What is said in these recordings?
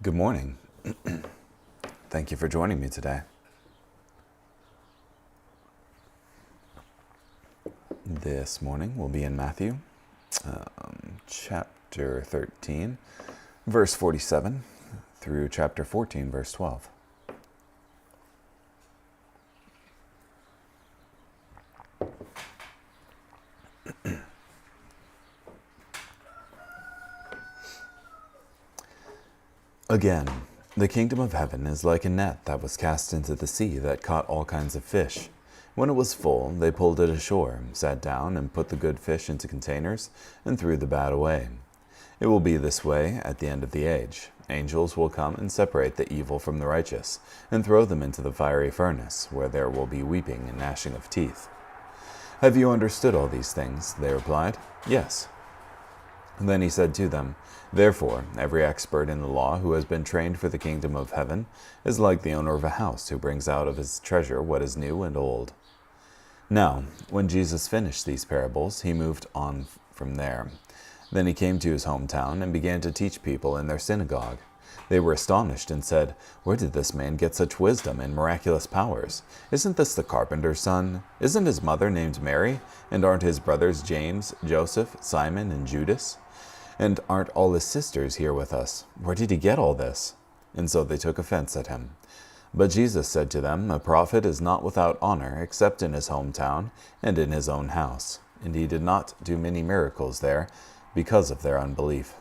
Good morning. Thank you for joining me today. This morning we'll be in Matthew chapter 13, verse 47 through chapter 14, verse 12. Again, the kingdom of heaven is like a net that was cast into the sea that caught all kinds of fish. When it was full, they pulled it ashore, sat down, and put the good fish into containers, and threw the bad away. It will be this way at the end of the age. Angels will come and separate the evil from the righteous, and throw them into the fiery furnace, where there will be weeping and gnashing of teeth. Have you understood all these things? They replied, Yes. And then he said to them, Therefore, every expert in the law who has been trained for the kingdom of heaven is like the owner of a house who brings out of his treasure what is new and old. Now, when Jesus finished these parables, he moved on from there. Then he came to his hometown and began to teach people in their synagogue. They were astonished and said, Where did this man get such wisdom and miraculous powers? Isn't this the carpenter's son? Isn't his mother named Mary? And aren't his brothers James, Joseph, Simon, and Judas? And aren't all his sisters here with us? Where did he get all this? And so they took offense at him. But Jesus said to them, A prophet is not without honor except in his hometown and in his own house. And he did not do many miracles there because of their unbelief.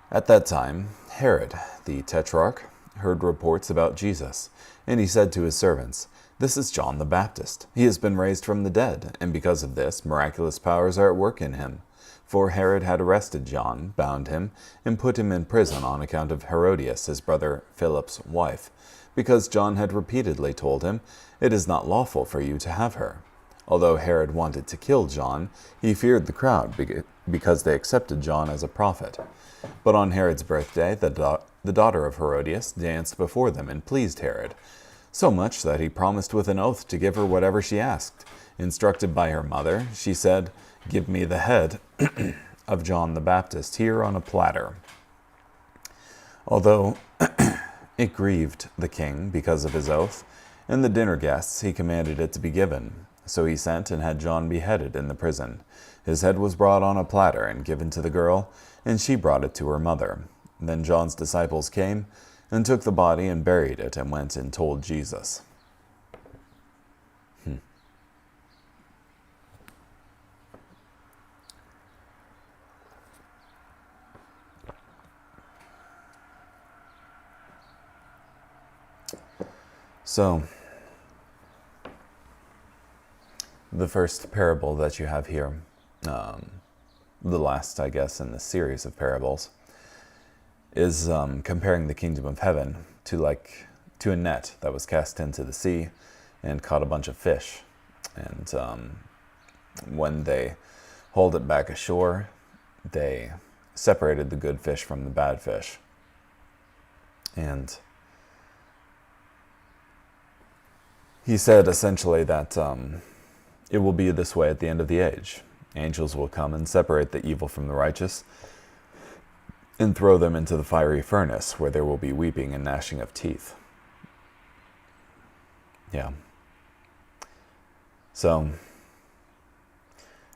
At that time, Herod, the tetrarch, heard reports about Jesus, and he said to his servants, This is John the Baptist. He has been raised from the dead, and because of this, miraculous powers are at work in him. For Herod had arrested John, bound him, and put him in prison on account of Herodias, his brother Philip's wife, because John had repeatedly told him, It is not lawful for you to have her. Although Herod wanted to kill John, he feared the crowd because they accepted John as a prophet. But on Herod's birthday, the daughter of Herodias danced before them and pleased Herod, so much that he promised with an oath to give her whatever she asked. Instructed by her mother, she said, Give me the head of John the Baptist here on a platter. Although it grieved the king because of his oath, and the dinner guests, he commanded it to be given. So he sent and had John beheaded in the prison. His head was brought on a platter and given to the girl, and she brought it to her mother. Then John's disciples came and took the body and buried it and went and told Jesus. So, the first parable that you have here, the last, I guess, in the series of parables, is comparing the kingdom of heaven to a net that was cast into the sea and caught a bunch of fish. And when they hauled it back ashore, they separated the good fish from the bad fish. And he said essentially that it will be this way at the end of the age. Angels will come and separate the evil from the righteous and throw them into the fiery furnace where there will be weeping and gnashing of teeth. Yeah. So,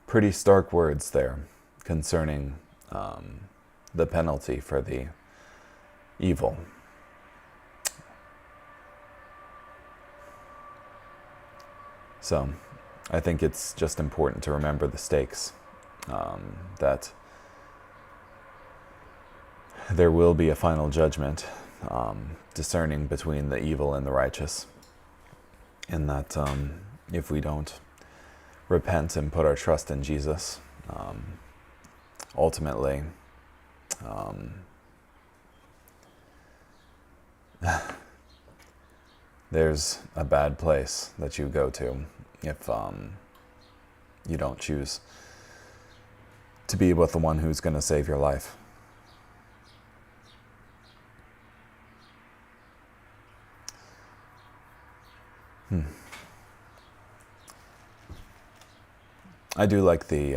pretty stark words there concerning the penalty for the evil. So, I think it's just important to remember the stakes, that there will be a final judgment, discerning between the evil and the righteous, and that if we don't repent and put our trust in Jesus, ultimately, there's a bad place that you go to if you don't choose to be with the one who's going to save your life. I do like the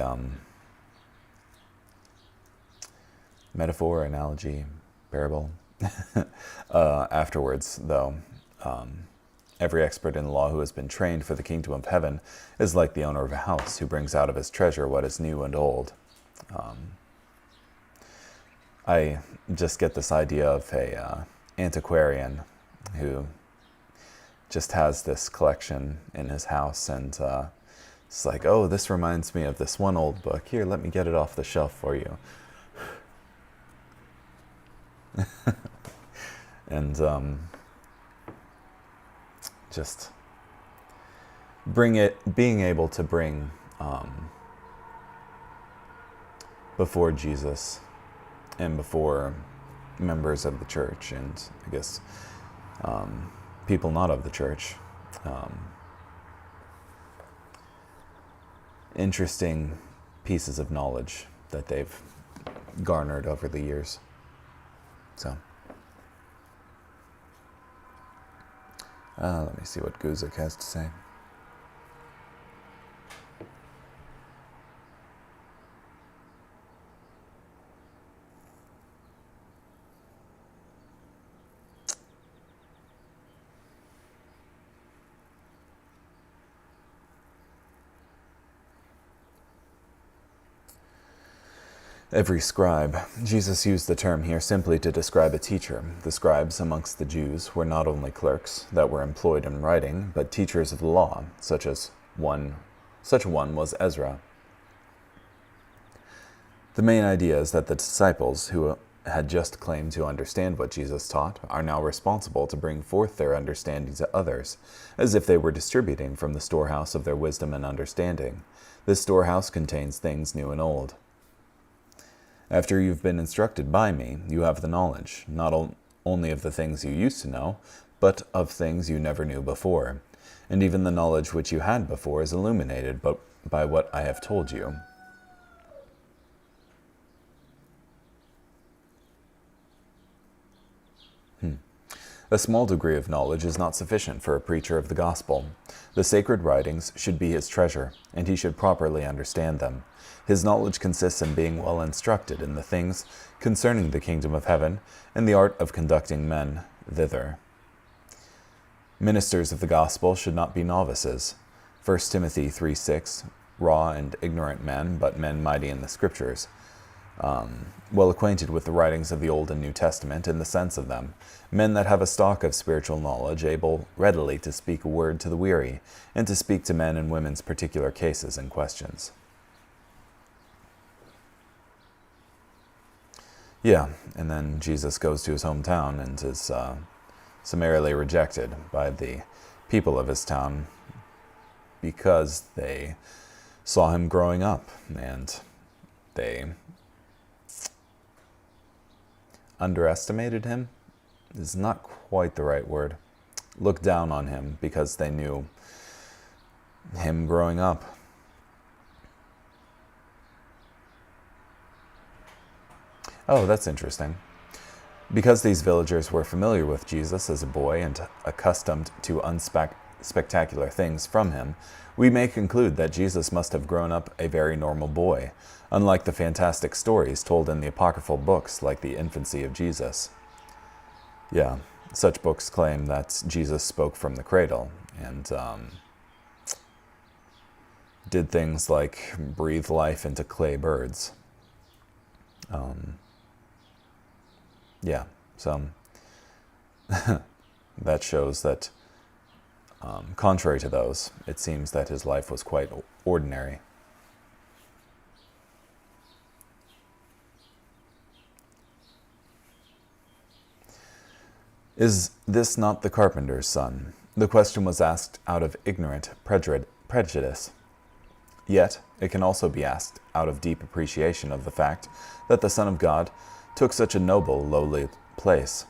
metaphor, analogy, parable. Afterwards, though, every expert in law who has been trained for the kingdom of heaven is like the owner of a house who brings out of his treasure what is new and old. I just get this idea of a antiquarian who just has this collection in his house, and it's like, oh, this reminds me of this one old book. Here, let me get it off the shelf for you. And just being able to bring before Jesus and before members of the church, and I guess people not of the church, interesting pieces of knowledge that they've garnered over the years. So, let me see what Guzik has to say. Every scribe. Jesus used the term here simply to describe a teacher. The scribes amongst the Jews were not only clerks that were employed in writing, but teachers of the law, such a one was Ezra. The main idea is that the disciples, who had just claimed to understand what Jesus taught, are now responsible to bring forth their understanding to others, as if they were distributing from the storehouse of their wisdom and understanding. This storehouse contains things new and old. After you've been instructed by me, you have the knowledge, not only of the things you used to know, but of things you never knew before. And even the knowledge which you had before is illuminated by what I have told you. A small degree of knowledge is not sufficient for a preacher of the gospel. The sacred writings should be his treasure, and he should properly understand them. His knowledge consists in being well instructed in the things concerning the kingdom of heaven and the art of conducting men thither. Ministers of the gospel should not be novices. 1 Timothy 3:6, raw and ignorant men, but men mighty in the scriptures. Well acquainted with the writings of the Old and New Testament and the sense of them, men that have a stock of spiritual knowledge, able readily to speak a word to the weary, and to speak to men and women's particular cases and questions. Yeah, and then Jesus goes to his hometown and is summarily rejected by the people of his town because they saw him growing up, and they underestimated him is not quite the right word. Looked down on him because they knew him growing up. Oh, that's interesting. Because these villagers were familiar with Jesus as a boy and accustomed to unspectacular things from him, we may conclude that Jesus must have grown up a very normal boy, unlike the fantastic stories told in the apocryphal books like the infancy of Jesus. Yeah, such books claim that Jesus spoke from the cradle and did things like breathe life into clay birds. Yeah, so that shows that, contrary to those, it seems that his life was quite ordinary. Is this not the carpenter's son? The question was asked out of ignorant prejudice. Yet, it can also be asked out of deep appreciation of the fact that the Son of God took such a noble, lowly place.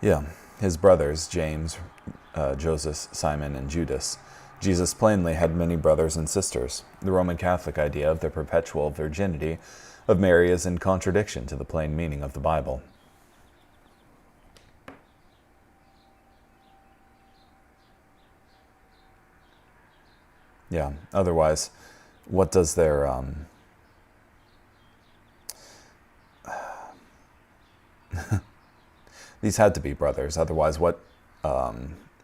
Yeah, his brothers, James, Joseph, Simon, and Judas. Jesus plainly had many brothers and sisters. The Roman Catholic idea of the perpetual virginity of Mary is in contradiction to the plain meaning of the Bible. Yeah, otherwise, what does their these had to be brothers, otherwise what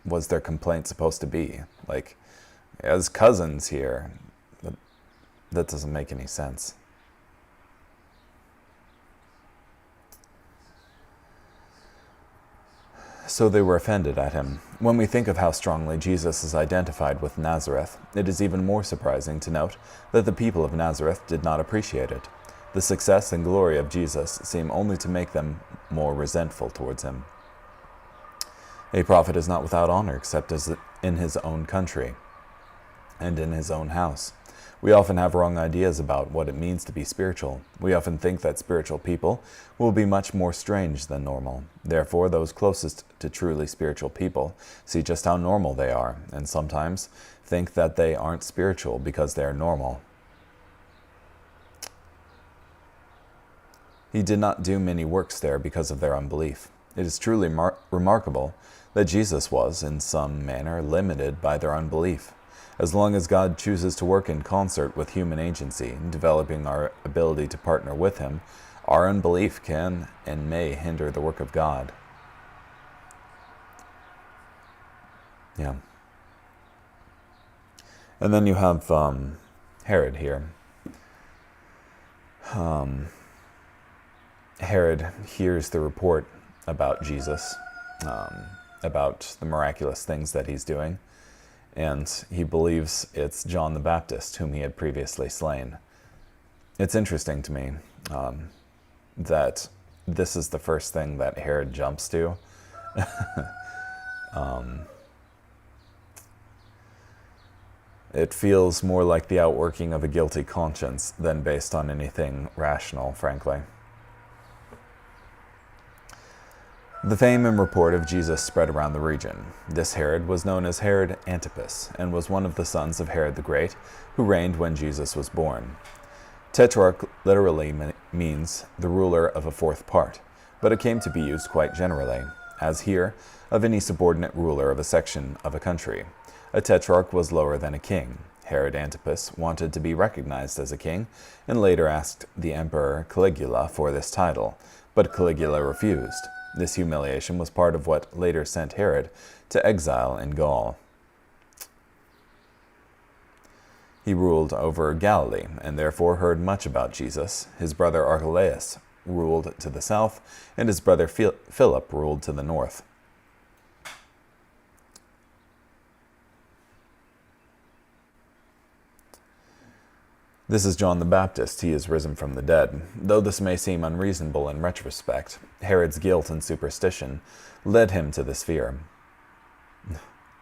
was their complaint supposed to be? Like, as cousins here, that doesn't make any sense. So they were offended at him. When we think of how strongly Jesus is identified with Nazareth, it is even more surprising to note that the people of Nazareth did not appreciate it. The success and glory of Jesus seem only to make them more resentful towards him. A prophet is not without honor except as in his own country and in his own house. We often have wrong ideas about what it means to be spiritual. We often think that spiritual people will be much more strange than normal. Therefore, those closest to truly spiritual people see just how normal they are, and sometimes think that they aren't spiritual because they are normal. He did not do many works there because of their unbelief. It is truly remarkable that Jesus was, in some manner, limited by their unbelief. As long as God chooses to work in concert with human agency, developing our ability to partner with him, our unbelief can and may hinder the work of God. Yeah. And then you have Herod here. Herod hears the report about Jesus, about the miraculous things that he's doing, and he believes it's John the Baptist whom he had previously slain. It's interesting to me that this is the first thing that Herod jumps to. It feels more like the outworking of a guilty conscience than based on anything rational, frankly. The fame and report of Jesus spread around the region. This Herod was known as Herod Antipas, and was one of the sons of Herod the Great, who reigned when Jesus was born. Tetrarch literally means the ruler of a fourth part, but it came to be used quite generally, as here, of any subordinate ruler of a section of a country. A tetrarch was lower than a king. Herod Antipas wanted to be recognized as a king, and later asked the emperor Caligula for this title, but Caligula refused. This humiliation was part of what later sent Herod to exile in Gaul. He ruled over Galilee, and therefore heard much about Jesus. His brother Archelaus ruled to the south, and his brother Philip ruled to the north. This is John the Baptist. He is risen from the dead. Though this may seem unreasonable in retrospect, Herod's guilt and superstition led him to this fear.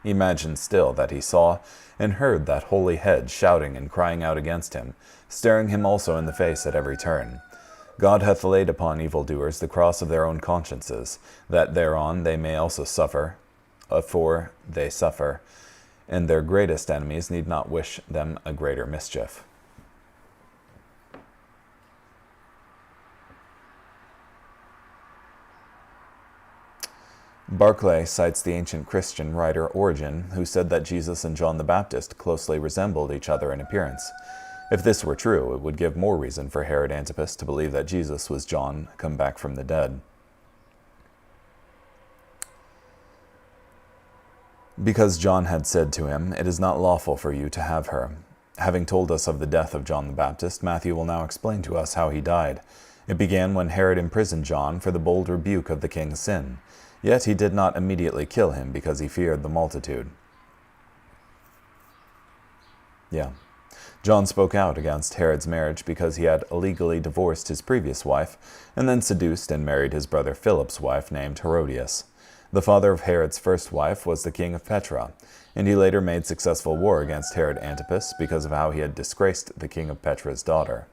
Imagine still that he saw and heard that holy head shouting and crying out against him, staring him also in the face at every turn. God hath laid upon evildoers the cross of their own consciences, that thereon they may also suffer, for they suffer, and their greatest enemies need not wish them a greater mischief. Barclay cites the ancient Christian writer Origen, who said that Jesus and John the Baptist closely resembled each other in appearance. If this were true, it would give more reason for Herod Antipas to believe that Jesus was John come back from the dead. Because John had said to him, "It is not lawful for you to have her." Having told us of the death of John the Baptist, Matthew will now explain to us how he died. It began when Herod imprisoned John for the bold rebuke of the king's sin. Yet he did not immediately kill him because he feared the multitude. John spoke out against Herod's marriage because he had illegally divorced his previous wife and then seduced and married his brother Philip's wife named Herodias. The father of Herod's first wife was the king of Petra, and he later made successful war against Herod Antipas because of how he had disgraced the king of Petra's daughter.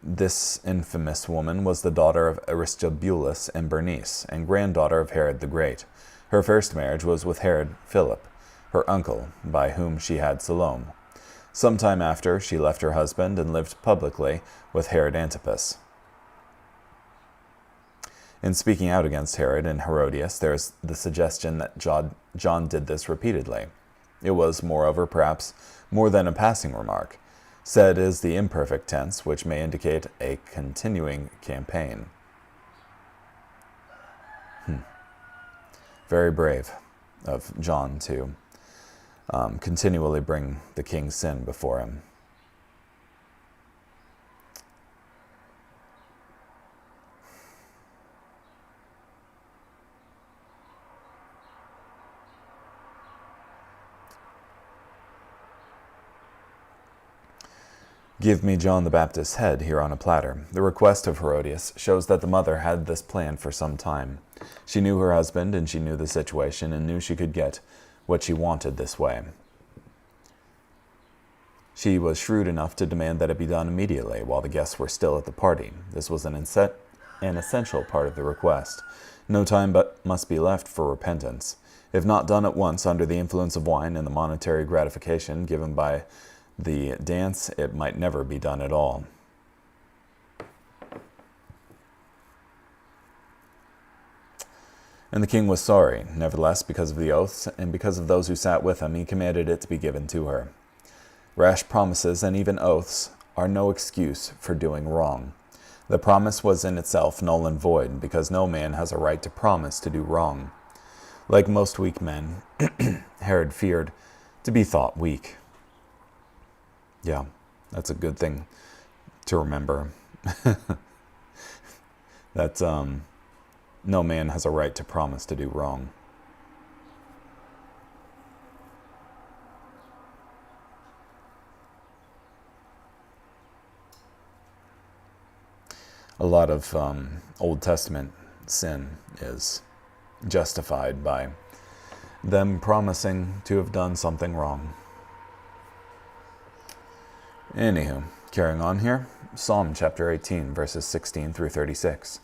This infamous woman was the daughter of Aristobulus and Bernice, and granddaughter of Herod the Great. Her first marriage was with Herod Philip, her uncle, by whom she had Salome. Some time after, she left her husband and lived publicly with Herod Antipas. In speaking out against Herod and Herodias, there is the suggestion that John did this repeatedly. It was, moreover, perhaps more than a passing remark. Said is the imperfect tense, which may indicate a continuing campaign. Very brave of John to continually bring the king's sin before him. Give me John the Baptist's head here on a platter. The request of Herodias shows that the mother had this plan for some time. She knew her husband, and she knew the situation, and knew she could get what she wanted this way. She was shrewd enough to demand that it be done immediately, while the guests were still at the party. This was an essential part of the request. No time but must be left for repentance. If not done at once under the influence of wine and the monetary gratification given by the dance, it might never be done at all. And the king was sorry. Nevertheless, because of the oaths and because of those who sat with him, he commanded it to be given to her. Rash promises and even oaths are no excuse for doing wrong. The promise was in itself null and void, because no man has a right to promise to do wrong. Like most weak men, Herod feared to be thought weak. Yeah, that's a good thing to remember. That no man has a right to promise to do wrong. A lot of Old Testament sin is justified by them promising to have done something wrong. Anywho, carrying on here, Psalm chapter 18, verses 16 through 36.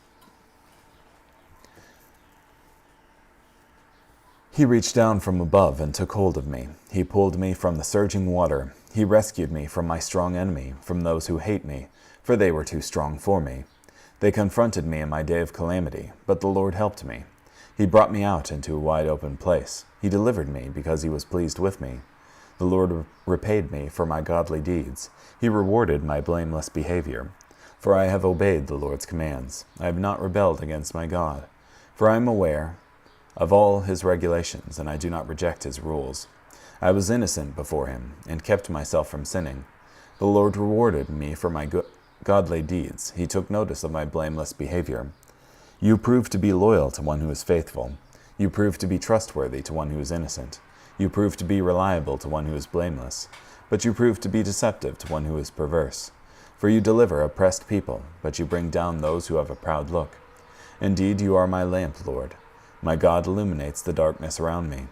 He reached down from above and took hold of me. He pulled me from the surging water. He rescued me from my strong enemy, from those who hate me, for they were too strong for me. They confronted me in my day of calamity, but the Lord helped me. He brought me out into a wide open place. He delivered me because he was pleased with me. The Lord repaid me for my godly deeds. He rewarded my blameless behavior. For I have obeyed the Lord's commands. I have not rebelled against my God. For I am aware of all his regulations, and I do not reject his rules. I was innocent before him, and kept myself from sinning. The Lord rewarded me for my godly deeds. He took notice of my blameless behavior. You prove to be loyal to one who is faithful. You prove to be trustworthy to one who is innocent. You prove to be reliable to one who is blameless, but you prove to be deceptive to one who is perverse. For you deliver oppressed people, but you bring down those who have a proud look. Indeed, you are my lamp, Lord. My God illuminates the darkness around me.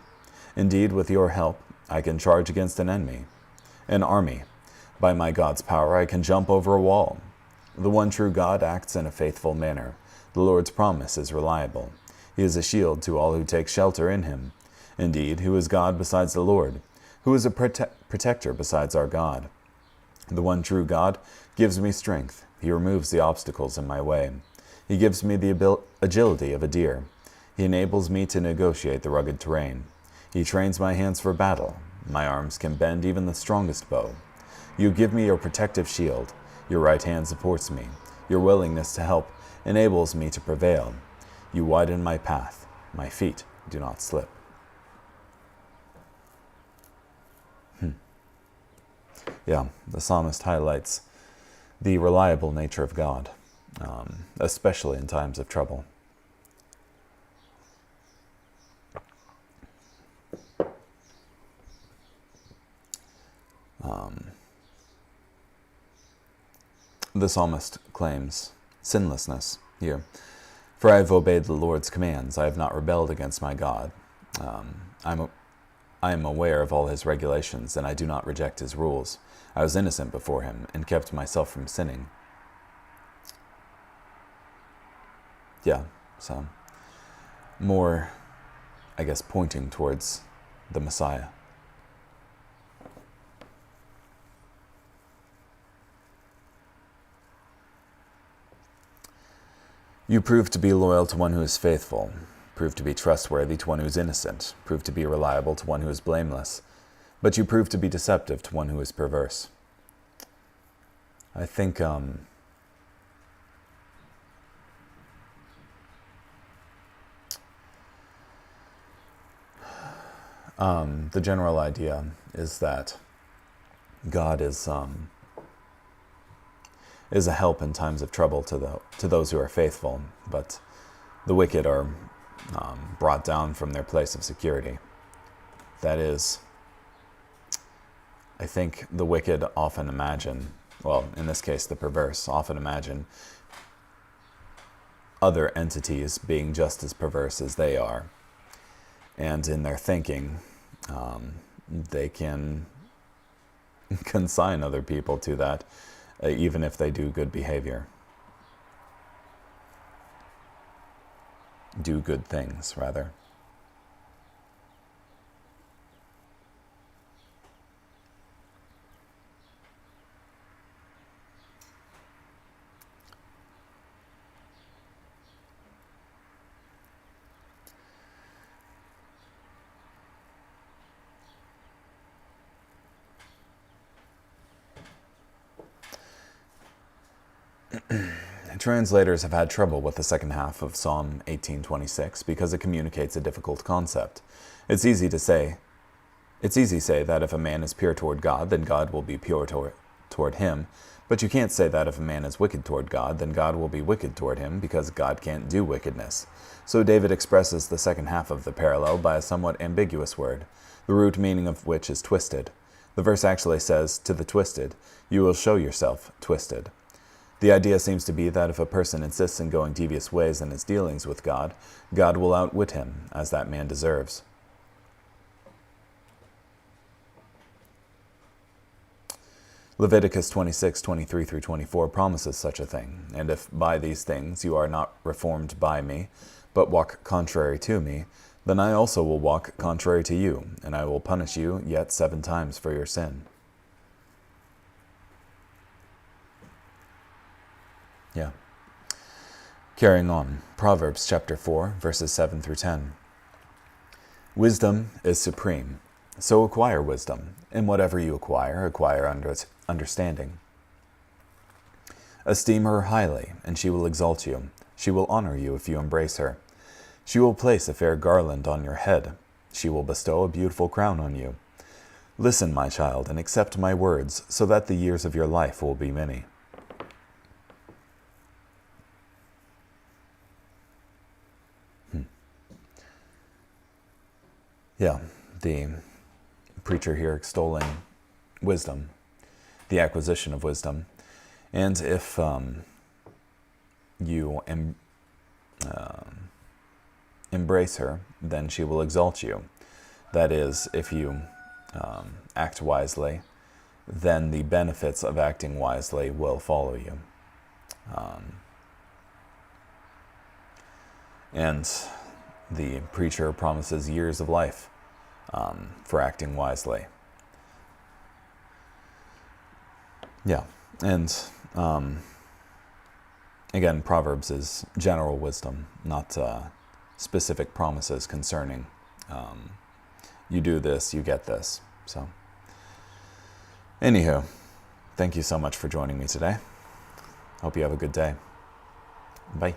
Indeed, with your help, I can charge against an army. By my God's power, I can jump over a wall. The one true God acts in a faithful manner. The Lord's promise is reliable. He is a shield to all who take shelter in him. Indeed, who is God besides the Lord? Who is a protector besides our God? The one true God gives me strength. He removes the obstacles in my way. He gives me the agility of a deer. He enables me to negotiate the rugged terrain. He trains my hands for battle. My arms can bend even the strongest bow. You give me your protective shield. Your right hand supports me. Your willingness to help enables me to prevail. You widen my path. My feet do not slip. Yeah, the psalmist highlights the reliable nature of God, especially in times of trouble. The psalmist claims sinlessness here. For I have obeyed the Lord's commands. I have not rebelled against my God. I am aware of all his regulations, and I do not reject his rules. I was innocent before him, and kept myself from sinning. Yeah, so more, I guess, pointing towards the Messiah. You prove to be loyal to one who is faithful, prove to be trustworthy to one who is innocent, prove to be reliable to one who is blameless, but you prove to be deceptive to one who is perverse. I think the general idea is that God is a help in times of trouble to those who are faithful, but the wicked are brought down from their place of security. That is, I think the wicked often imagine, well, in this case the perverse, often imagine other entities being just as perverse as they are. And in their thinking, they can consign other people to that, even if they do good behavior. Do good things, rather. Translators have had trouble with the second half of Psalm 18:26 because it communicates a difficult concept. It's easy to say that if a man is pure toward God, then God will be pure toward him. But you can't say that if a man is wicked toward God, then God will be wicked toward him, because God can't do wickedness. So David expresses the second half of the parallel by a somewhat ambiguous word, the root meaning of which is twisted. The verse actually says, to the twisted, you will show yourself twisted. The idea seems to be that if a person insists in going devious ways in his dealings with God, God will outwit him, as that man deserves. Leviticus 26:23-24 promises such a thing, and if by these things you are not reformed by me, but walk contrary to me, then I also will walk contrary to you, and I will punish you yet 7 times for your sin. Yeah. Carrying on, Proverbs chapter 4, verses 7-10. Wisdom is supreme, so acquire wisdom, and whatever you acquire understanding. Esteem her highly, and she will exalt you. She will honor you if you embrace her. She will place a fair garland on your head. She will bestow a beautiful crown on you. Listen, my child, and accept my words, so that the years of your life will be many. Yeah, the preacher here extolling wisdom, the acquisition of wisdom. And if you embrace her, then she will exalt you. That is, if you act wisely, then the benefits of acting wisely will follow you. And the preacher promises years of life for acting wisely. Yeah, and again, Proverbs is general wisdom, not specific promises concerning you do this, you get this. So, anywho, thank you so much for joining me today. Hope you have a good day. Bye.